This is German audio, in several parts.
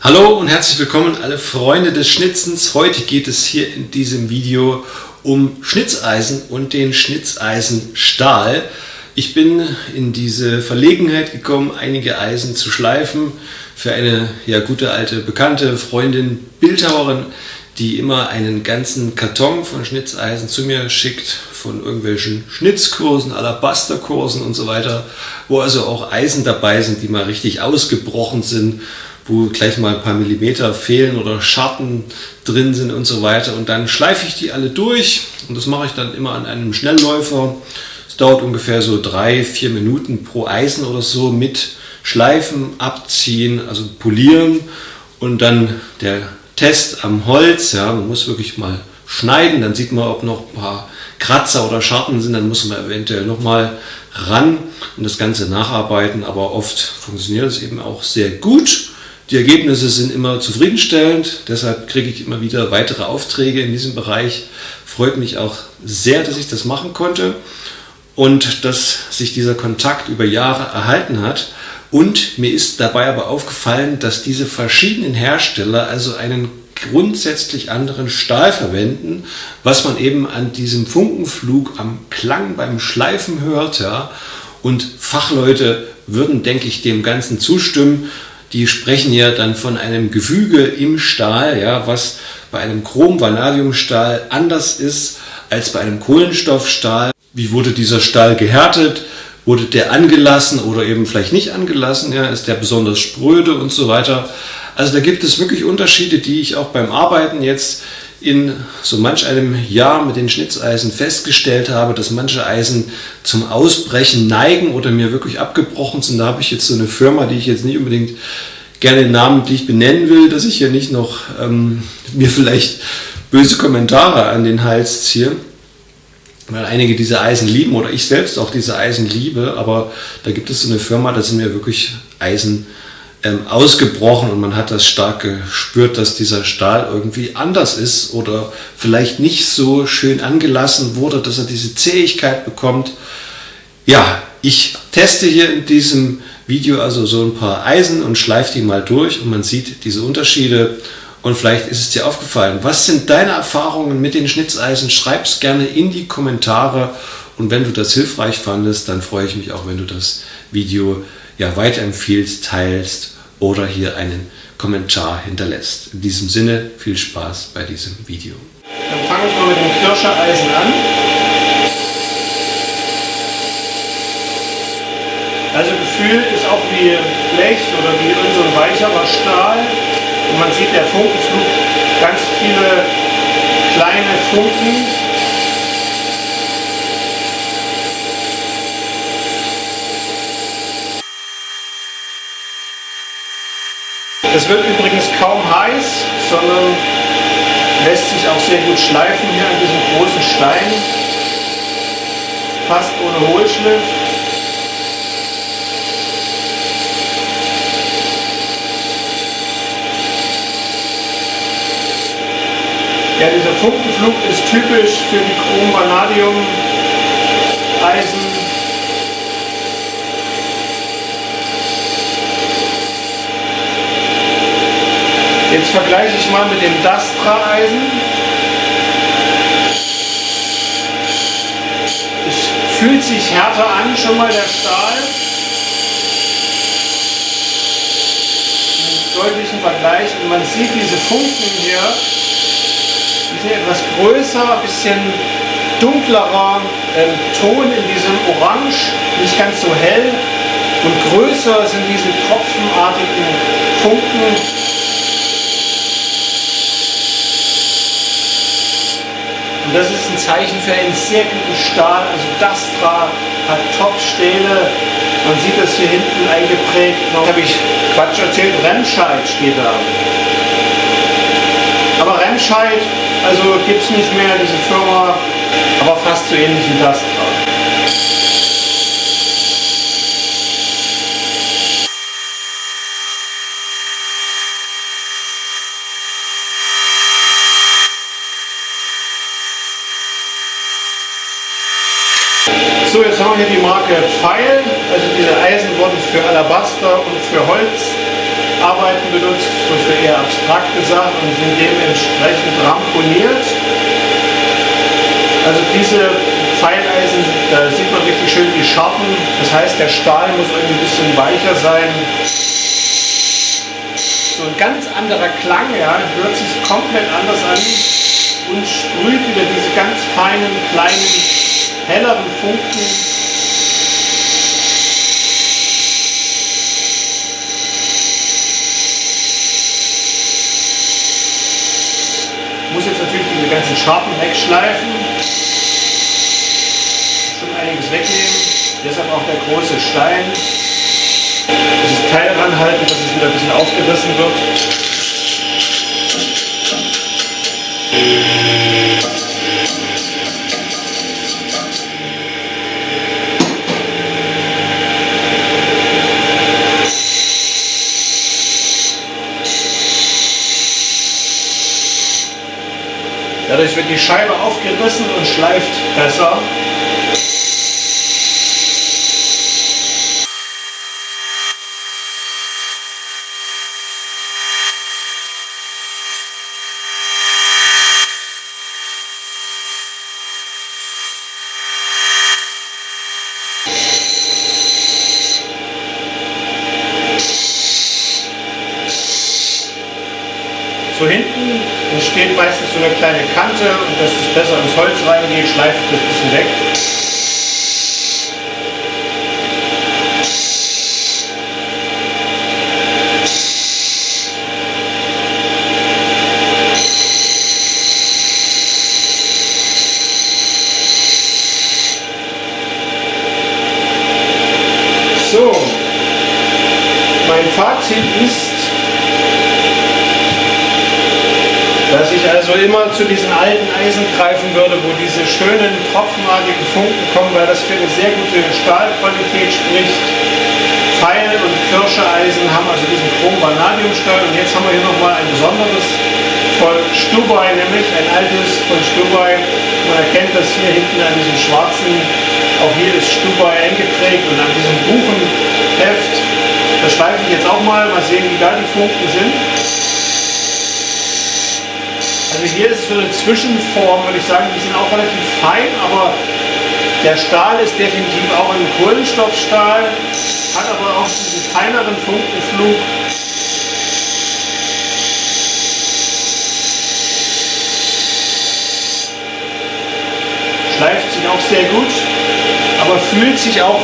Hallo und herzlich willkommen alle Freunde des Schnitzens. Heute geht es hier in diesem Video um Schnitzeisen und den Schnitzeisenstahl. Ich bin in diese Verlegenheit gekommen, einige Eisen zu schleifen für eine gute alte bekannte Freundin, Bildhauerin, die immer einen ganzen Karton von Schnitzeisen zu mir schickt, von irgendwelchen Schnitzkursen, Alabasterkursen und so weiter, wo also auch Eisen dabei sind, die mal richtig ausgebrochen sind, wo gleich mal ein paar Millimeter fehlen oder Scharten drin sind und so weiter. Und dann schleife ich die alle durch und das mache ich dann immer an einem Schnellläufer. Es dauert ungefähr so 3-4 Minuten pro Eisen oder so mit Schleifen, Abziehen, also Polieren und dann der Test am Holz. Ja, man muss wirklich mal schneiden, dann sieht man, ob noch ein paar Kratzer oder Scharten sind, dann muss man eventuell nochmal ran und das Ganze nacharbeiten, aber oft funktioniert es eben auch sehr gut. Die Ergebnisse sind immer zufriedenstellend, deshalb kriege ich immer wieder weitere Aufträge in diesem Bereich. Freut mich auch sehr, dass ich das machen konnte und dass sich dieser Kontakt über Jahre erhalten hat. Und mir ist dabei aber aufgefallen, dass diese verschiedenen Hersteller also einen grundsätzlich anderen Stahl verwenden, was man eben an diesem Funkenflug am Klang beim Schleifen hört. Ja. Und Fachleute würden, denke ich, dem Ganzen zustimmen. Die sprechen ja dann von einem Gefüge im Stahl, ja, was bei einem Chrom-Vanadium-Stahl anders ist als bei einem Kohlenstoffstahl. Wie wurde dieser Stahl gehärtet? Wurde der angelassen oder eben vielleicht nicht angelassen? Ja, ist der besonders spröde und so weiter? Also da gibt es wirklich Unterschiede, die ich auch beim Arbeiten jetzt in so manch einem Jahr mit den Schnitzeisen festgestellt habe, dass manche Eisen zum Ausbrechen neigen oder mir wirklich abgebrochen sind. Da habe ich jetzt so eine Firma, die ich jetzt nicht unbedingt gerne namentlich benennen will, dass ich hier nicht noch mir vielleicht böse Kommentare an den Hals ziehe, weil einige diese Eisen lieben oder ich selbst auch diese Eisen liebe, aber da gibt es so eine Firma, da sind mir wirklich Eisen ausgebrochen und man hat das stark gespürt, dass dieser Stahl irgendwie anders ist oder vielleicht nicht so schön angelassen wurde, dass er diese Zähigkeit bekommt. Ja, ich teste hier in diesem Video also so ein paar Eisen und schleife die mal durch und man sieht diese Unterschiede und vielleicht ist es dir aufgefallen. Was sind deine Erfahrungen mit den Schnitzeisen? Schreib es gerne in die Kommentare und wenn du das hilfreich fandest, dann freue ich mich auch, wenn du das Video weiterempfiehlst, teilst oder hier einen Kommentar hinterlässt. In diesem Sinne viel Spaß bei diesem Video. Dann fange ich mal mit dem Kirscheisen an. Also Gefühl ist auch wie Blech oder wie so ein weicherer Stahl. Und man sieht der Funkenflug, ganz viele kleine Funken. Es wird übrigens kaum heiß, sondern lässt sich auch sehr gut schleifen hier an diesem großen Stein. Fast ohne Hohlschliff. Ja, dieser Funkenflug ist typisch für die Chrom-Vanadium-Eisen. Jetzt vergleiche ich mal mit dem Dastra-Eisen. Es fühlt sich härter an, schon mal der Stahl. Einen deutlichen Vergleich und man sieht diese Funken hier. Die sind etwas größer, ein bisschen dunklerer Ton in diesem Orange, nicht ganz so hell. Und größer sind diese tropfenartigen Funken. Und das ist ein Zeichen für einen sehr guten Stahl. Also Dastra hat Top-Stähle. Man sieht das hier hinten eingeprägt. Noch habe ich Quatsch erzählt, Remscheid steht da. Aber Remscheid, also gibt es nicht mehr, diese Firma, aber fast so ähnlich wie Dastra. So, jetzt haben wir hier die Marke Pfeil. Also diese Eisen wurden für Alabaster und für Holz Arbeiten benutzt, so für eher abstrakte Sachen und sind dementsprechend ramponiert. Also diese Pfeileisen, da sieht man richtig schön die Scharten. Das heißt, der Stahl muss irgendwie ein bisschen weicher sein. So ein ganz anderer Klang, ja, hört sich komplett anders an und sprüht wieder diese ganz feinen, kleinen, helleren Funken. Ich muss jetzt natürlich diese ganzen Scharten wegschleifen. Schon einiges wegnehmen. Deshalb auch der große Stein. Dieses Teil ranhalten, dass es wieder ein bisschen aufgerissen wird. Dadurch wird die Scheibe aufgerissen und schleift besser. So hinten entsteht meistens so eine kleine Kante und dass es besser ins Holz reingeht, schleife ich das ein bisschen weg. So, mein Fazit ist, dass ich also immer zu diesen alten Eisen greifen würde, wo diese schönen tropfenartigen Funken kommen, weil das für eine sehr gute Stahlqualität spricht. Pfeil- und Kirscheeisen haben also diesen Chrom-Vanadium-Stahl und jetzt haben wir hier nochmal ein besonderes von Stubai, nämlich ein altes von Stubai. Man erkennt das hier hinten an diesem schwarzen, auch hier ist Stubai eingeprägt und an diesem Buchenheft. Das schleife ich jetzt auch mal sehen, wie da die Funken sind. Also hier ist so eine Zwischenform, würde ich sagen, die sind auch relativ fein, aber der Stahl ist definitiv auch ein Kohlenstoffstahl, hat aber auch diesen feineren Funkenflug. Schleift sich auch sehr gut, aber fühlt sich auch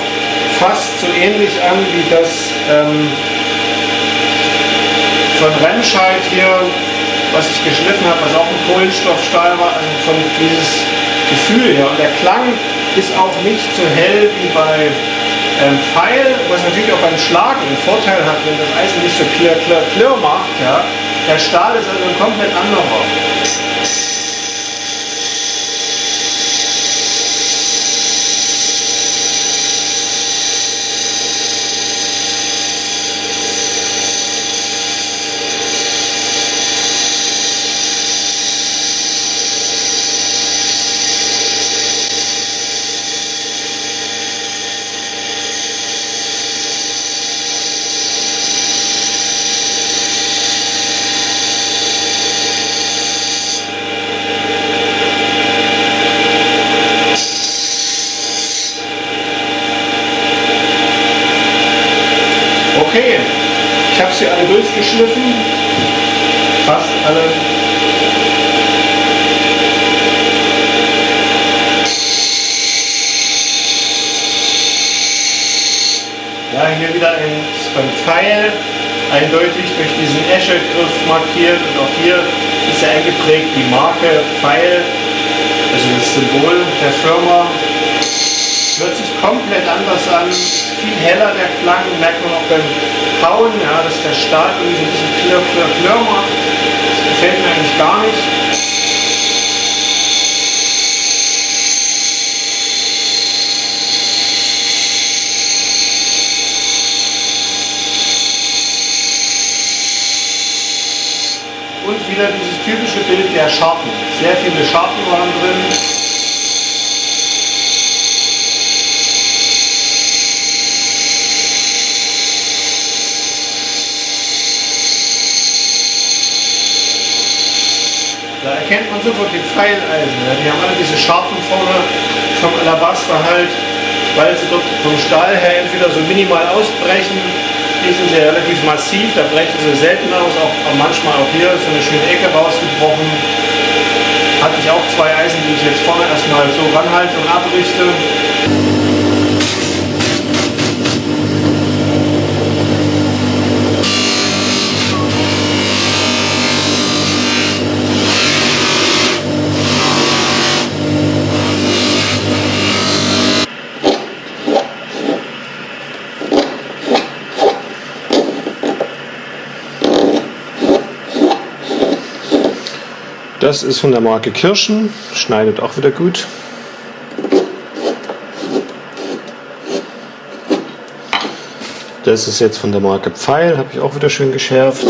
fast so ähnlich an wie das von Remscheid hier, was ich geschliffen habe, was auch ein Kohlenstoffstahl war, also von dieses Gefühl her. Und der Klang ist auch nicht so hell wie bei Pfeil, was natürlich auch beim Schlagen einen Vorteil hat, wenn das Eisen nicht so klirr, klirr, klirr macht. Ja. Der Stahl ist also ein komplett anderer. Okay, ich habe sie alle durchgeschliffen, fast alle. Ja, hier wieder ein Pfeil, eindeutig durch diesen Eschegriff markiert und auch hier ist ja eingeprägt die Marke Pfeil, also das Symbol der Firma. Hört sich komplett anders an, viel heller der Klang, merkt man auch beim Kauen, ja, dass der Stahl irgendwie so ein bisschen klirr, klirr, klirr macht. Das gefällt mir eigentlich gar nicht. Und wieder dieses typische Bild der Scharten. Sehr viele Scharten waren drin. Da erkennt man sofort die Pfeileisen. Ja. Die haben alle diese Scharfen vorne vom Alabaster halt, weil sie dort vom Stahl her entweder so minimal ausbrechen. Hier sind sie relativ massiv, da brechen sie selten aus, auch manchmal auch hier so eine schöne Ecke rausgebrochen. Hatte ich auch 2 Eisen, die ich jetzt vorne erstmal so ranhalte und abrichte. Das ist von der Marke Kirschen, schneidet auch wieder gut. Das ist jetzt von der Marke Pfeil, habe ich auch wieder schön geschärft.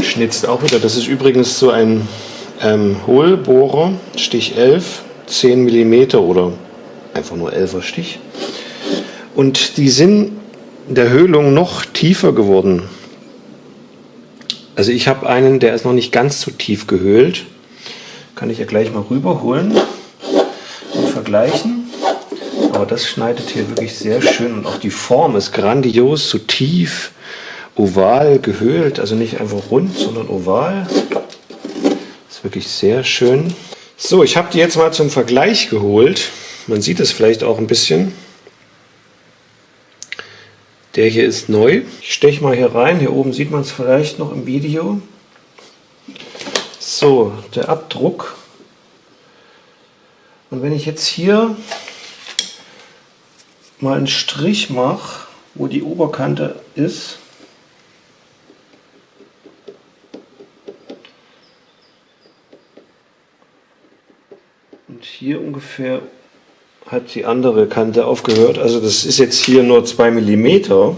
Schnitzt auch wieder. Das ist übrigens so ein Hohlbohrer, Stich 11, 10 mm oder einfach nur 11er Stich. Und die sind in der Höhlung noch tiefer geworden. Also ich habe einen, der ist noch nicht ganz so tief gehöhlt. Kann ich ja gleich mal rüberholen und vergleichen. Aber das schneidet hier wirklich sehr schön und auch die Form ist grandios, so tief, oval gehöhlt. Also nicht einfach rund, sondern oval. Ist wirklich sehr schön. So, ich habe die jetzt mal zum Vergleich geholt. Man sieht es vielleicht auch ein bisschen. Der hier ist neu. Ich steche mal hier rein. Hier oben sieht man es vielleicht noch im Video. So, der Abdruck. Und wenn ich jetzt hier mal einen Strich mache, wo die Oberkante ist, und hier ungefähr hat die andere Kante aufgehört. Also das ist jetzt hier nur 2 mm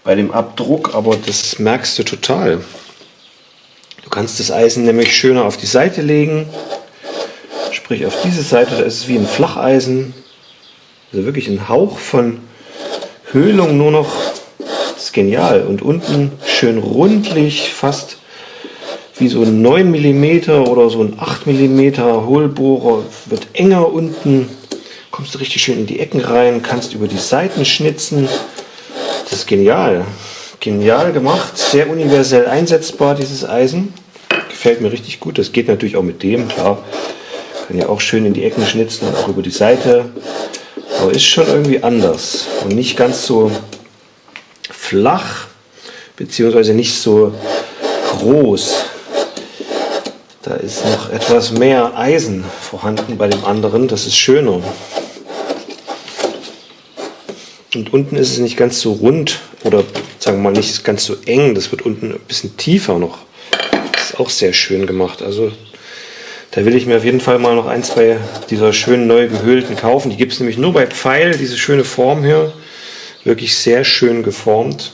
bei dem Abdruck, aber das merkst du total. Du kannst das Eisen nämlich schöner auf die Seite legen, sprich auf diese Seite, da ist es wie ein Flacheisen. Also wirklich ein Hauch von Höhlung nur noch. Das ist genial. Und unten schön rundlich, fast wie so ein 9 mm oder so ein 8 mm Hohlbohrer, wird enger unten, kommst du richtig schön in die Ecken rein, kannst über die Seiten schnitzen. Das ist genial. Genial gemacht, sehr universell einsetzbar dieses Eisen. Gefällt mir richtig gut. Das geht natürlich auch mit dem, klar. Kann ja auch schön in die Ecken schnitzen und auch über die Seite. Aber ist schon irgendwie anders und nicht ganz so flach, beziehungsweise nicht so groß. Da ist noch etwas mehr Eisen vorhanden bei dem anderen, das ist schöner. Und unten ist es nicht ganz so rund oder sagen wir mal nicht ganz so eng, das wird unten ein bisschen tiefer noch. Das ist auch sehr schön gemacht. Also da will ich mir auf jeden Fall mal noch 1, 2 dieser schönen neu gehöhlten kaufen. Die gibt es nämlich nur bei Pfeil, diese schöne Form hier. Wirklich sehr schön geformt.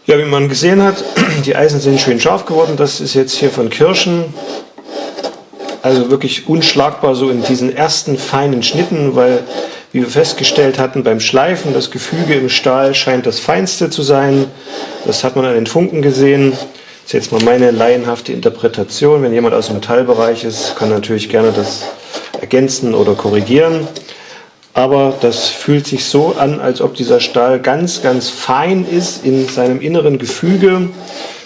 Ja, wie man gesehen hat, die Eisen sind schön scharf geworden. Das ist jetzt hier von Kirschen. Also wirklich unschlagbar so in diesen ersten feinen Schnitten, weil, wie wir festgestellt hatten, beim Schleifen, das Gefüge im Stahl scheint das feinste zu sein. Das hat man an den Funken gesehen. Das ist jetzt mal meine laienhafte Interpretation. Wenn jemand aus dem Metallbereich ist, kann natürlich gerne das ergänzen oder korrigieren. Aber das fühlt sich so an, als ob dieser Stahl ganz, ganz fein ist in seinem inneren Gefüge.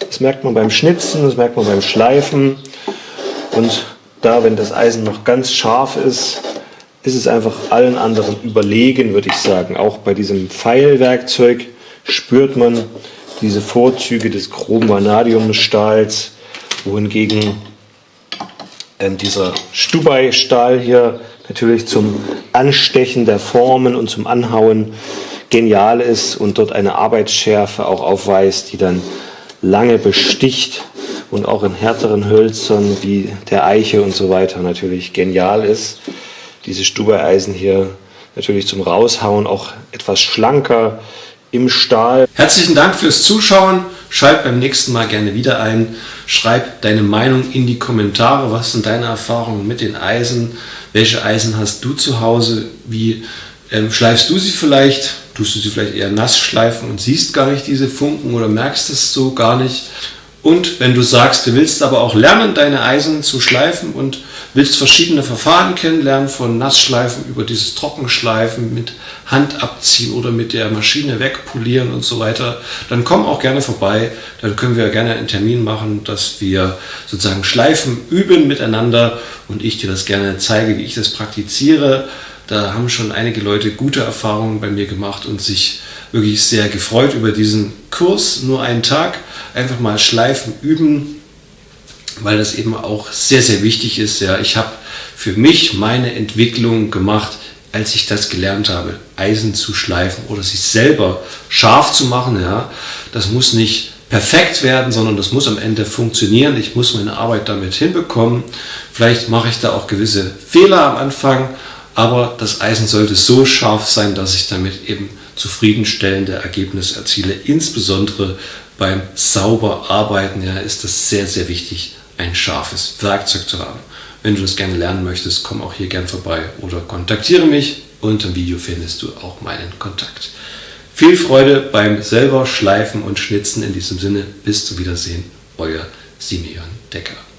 Das merkt man beim Schnitzen, das merkt man beim Schleifen. Und da, wenn das Eisen noch ganz scharf ist, ist es einfach allen anderen überlegen, würde ich sagen. Auch bei diesem Pfeilwerkzeug spürt man diese Vorzüge des groben Vanadiumstahls, wohingegen dieser Stubai-Stahl hier natürlich zum Anstechen der Formen und zum Anhauen genial ist und dort eine Arbeitsschärfe auch aufweist, die dann lange besticht und auch in härteren Hölzern wie der Eiche und so weiter natürlich genial ist. Diese Stubai-Eisen hier natürlich zum Raushauen auch etwas schlanker im Stahl. Herzlichen Dank fürs Zuschauen. Schalt beim nächsten Mal gerne wieder ein. Schreib deine Meinung in die Kommentare. Was sind deine Erfahrungen mit den Eisen? Welche Eisen hast du zu Hause? Wie schleifst du sie vielleicht? Tust du sie vielleicht eher nass schleifen und siehst gar nicht diese Funken oder merkst es so gar nicht? Und wenn du sagst, du willst aber auch lernen, deine Eisen zu schleifen und willst verschiedene Verfahren kennenlernen, von Nassschleifen über dieses Trockenschleifen mit Hand abziehen oder mit der Maschine wegpolieren und so weiter, dann komm auch gerne vorbei. Dann können wir gerne einen Termin machen, dass wir sozusagen Schleifen üben miteinander und ich dir das gerne zeige, wie ich das praktiziere. Da haben schon einige Leute gute Erfahrungen bei mir gemacht und sich wirklich sehr gefreut über diesen Kurs. Nur einen Tag, einfach mal Schleifen üben, weil das eben auch sehr, sehr wichtig ist. Ja, ich habe für mich meine Entwicklung gemacht, als ich das gelernt habe, Eisen zu schleifen oder sich selber scharf zu machen. Ja, das muss nicht perfekt werden, sondern das muss am Ende funktionieren. Ich muss meine Arbeit damit hinbekommen. Vielleicht mache ich da auch gewisse Fehler am Anfang, aber das Eisen sollte so scharf sein, dass ich damit eben zufriedenstellende Ergebnisse erziele. Insbesondere beim sauber Arbeiten, ja, ist das sehr, sehr wichtig, ein scharfes Werkzeug zu haben. Wenn du das gerne lernen möchtest, komm auch hier gern vorbei oder kontaktiere mich. Unter dem Video findest du auch meinen Kontakt. Viel Freude beim selber Schleifen und Schnitzen. In diesem Sinne, bis zum Wiedersehen, euer Simeon Decker.